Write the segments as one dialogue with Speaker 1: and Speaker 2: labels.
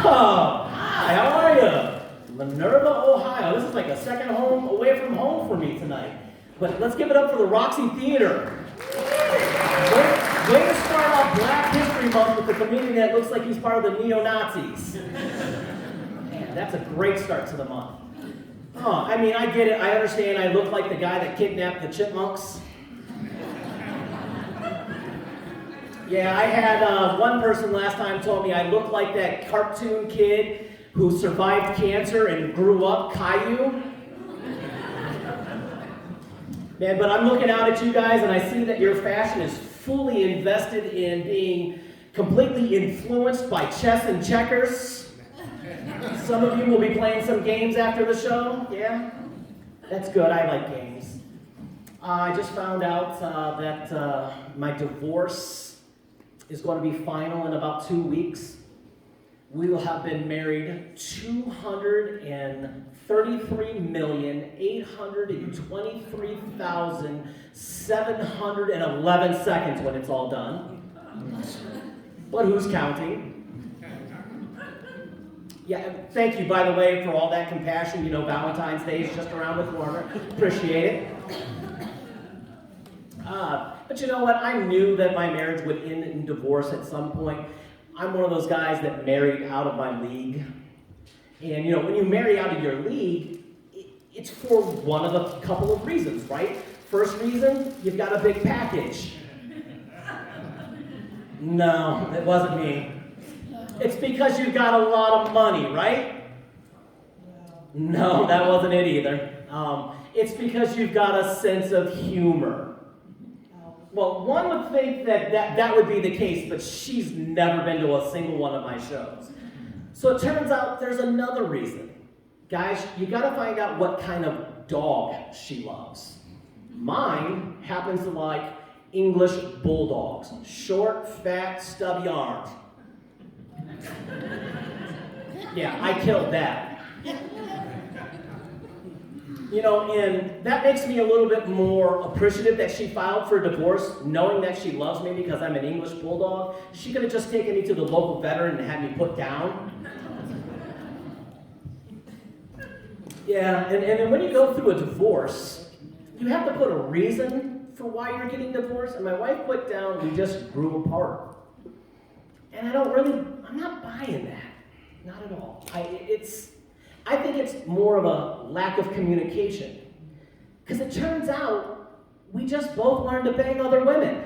Speaker 1: Oh, hi, how are you? Minerva, Ohio. This is like a second home away from home for me tonight. But let's give it up for the Roxy Theater. Way to start off Black History Month with a comedian that looks like he's part of the neo-Nazis. Man, that's a great start to the month. Oh, I mean, I get it. I understand I look like the guy that kidnapped the chipmunks. Yeah, I had one person last time told me I look like that cartoon kid who survived cancer and grew up Caillou. Man, but I'm looking out at you guys and I see that your fashion is fully invested in being completely influenced by chess and checkers. Some of you will be playing some games after the show, yeah? That's good, I like games. I just found out that my divorce is going to be final in about 2 weeks. We will have been married 233,823,711 seconds when it's all done. But who's counting? Yeah, thank you, by the way, for all that compassion. You know, Valentine's Day is just around the corner. Appreciate it. But you know what? I knew that my marriage would end in divorce at some point. I'm one of those guys that married out of my league. And you know, when you marry out of your league, it's for one of a couple of reasons, right? First reason, you've got a big package. No, it wasn't me. It's because you've got a lot of money, right? No, that wasn't it either. It's because you've got a sense of humor. Well, one would think that would be the case, but she's never been to a single one of my shows. So it turns out there's another reason. Guys, you gotta find out what kind of dog she loves. Mine happens to like English bulldogs. Short, fat, stubby arms. Yeah, I killed that. You know, and that makes me a little bit more appreciative that she filed for divorce, knowing that she loves me because I'm an English bulldog. She could have just taken me to the local veteran and had me put down. Yeah, and then when you go through a divorce, you have to put a reason for why you're getting divorced. And my wife put down, we just grew apart. And I'm not buying that. Not at all. I think it's more of a lack of communication. Because it turns out we just both learned to bang other women.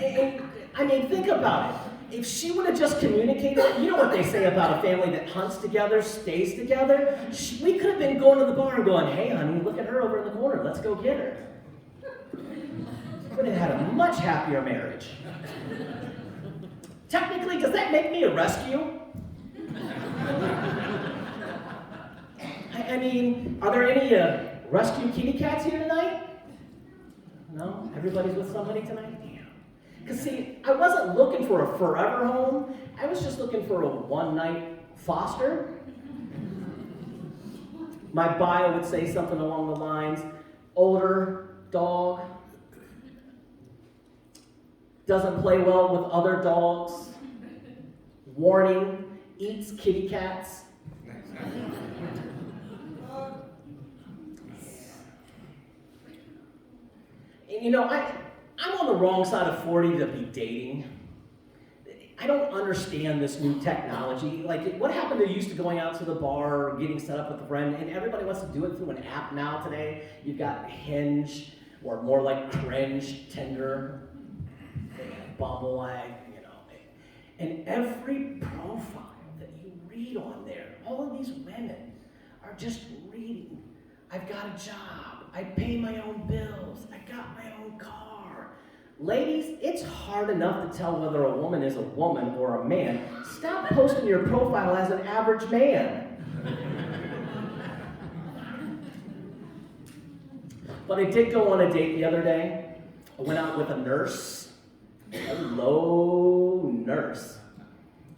Speaker 1: And, I mean, think about it. If she would have just communicated, you know what they say about a family that hunts together, stays together? We could have been going to the bar and going, hey, honey, look at her over in the corner. Let's go get her. We would have had a much happier marriage. Technically, does that make me a rescue? I mean, are there any rescue kitty cats here tonight? No? Everybody's with somebody tonight? Damn. Because see, I wasn't looking for a forever home. I was just looking for a one-night foster. My bio would say something along the lines, older, dog, doesn't play well with other dogs, warning, eats kitty cats. And you know, I'm on the wrong side of 40 to be dating. I don't understand this new technology. Like, what happened to used to going out to the bar or getting set up with a friend, and everybody wants to do it through an app now today. You've got Hinge, or more like Cringe, Tinder, Bumble, you know. And every profile that you read on there, all of these women are just reading, I've got a job, I pay my own bills, I got my own car. Ladies, it's hard enough to tell whether a woman is a woman or a man. Stop posting your profile as an average man. But I did go on a date the other day. I went out with a nurse. Hello, nurse.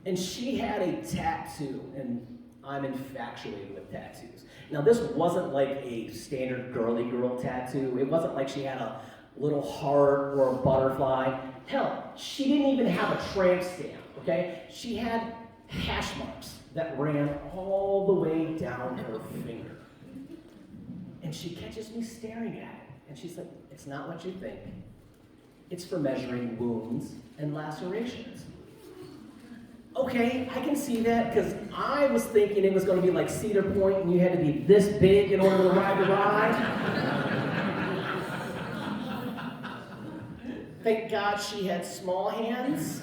Speaker 1: And she had a tattoo, and I'm infatuated with tattoos. Now, this wasn't like a standard girly girl tattoo. It wasn't like she had a little heart or a butterfly. Hell, she didn't even have a tramp stamp, okay? She had hash marks that ran all the way down her finger. And she catches me staring at it, and she's like, it's not what you think. It's for measuring wounds and lacerations. Okay, I can see that, because I was thinking it was going to be like Cedar Point and you had to be this big in order to ride the ride. Thank God she had small hands.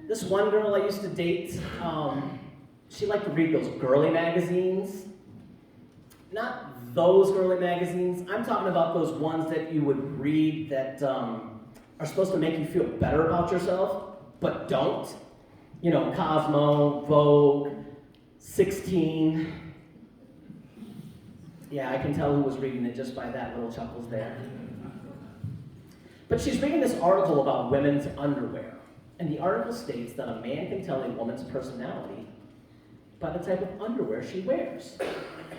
Speaker 1: This one girl I used to date, she liked to read those girly magazines. Not those girly magazines. I'm talking about those ones that you would read that are supposed to make you feel better about yourself, but don't. You know, Cosmo, Vogue, 16. Yeah, I can tell who was reading it just by that little chuckles there. But she's reading this article about women's underwear. And the article states that a man can tell a woman's personality by the type of underwear she wears.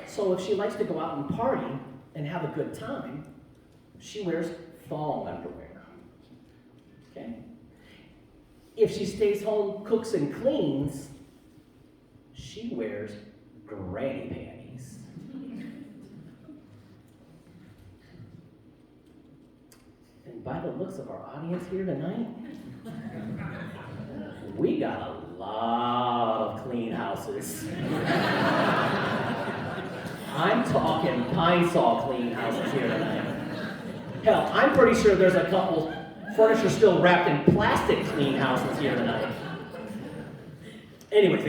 Speaker 1: So if she likes to go out and party and have a good time, she wears thong underwear. Okay? If she stays home, cooks, and cleans, she wears granny panties. And by the looks of our audience here tonight, we got a lot of clean houses. I'm talking Pine Saw clean houses here tonight. Hell, I'm pretty sure there's a couple furniture still wrapped in plastic clean houses here tonight. Anyways.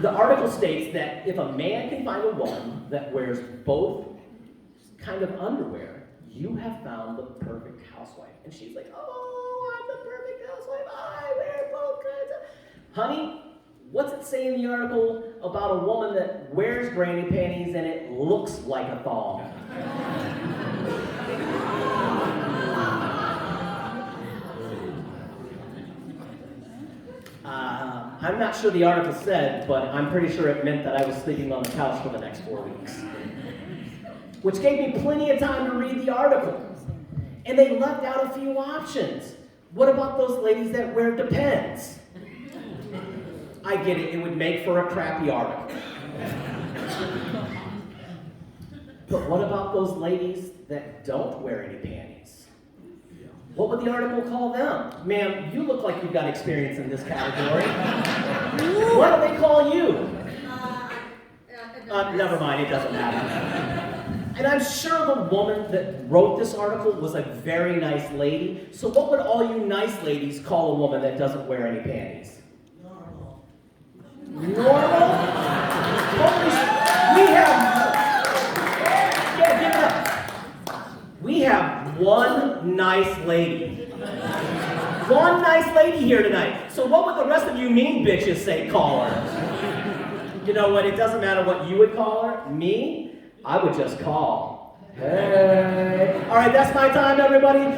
Speaker 1: The article states that if a man can find a woman that wears both kind of underwear, you have found the perfect housewife. And she's like, oh, I'm the perfect housewife. I wear both kinds of... Honey, what's it say in the article about a woman that wears granny panties and it looks like a thong? I'm not sure the article said, but I'm pretty sure it meant that I was sleeping on the couch for the next 4 weeks. Which gave me plenty of time to read the article. And they left out a few options. What about those ladies that wear Depends? I get it, it would make for a crappy article. But what about those ladies that don't wear any panties? What would the article call them? Ma'am, you look like you've got experience in this category. What do they call you? Never mind, it doesn't matter. And I'm sure the woman that wrote this article was a very nice lady. So what would all you nice ladies call a woman that doesn't wear any panties? Normal? Holy give it up. We have one nice lady. One nice lady here tonight. So what would the rest of you mean bitches say call her? You know what, it doesn't matter what you would call her. Me, I would just call. Hey. All right, that's my time, everybody.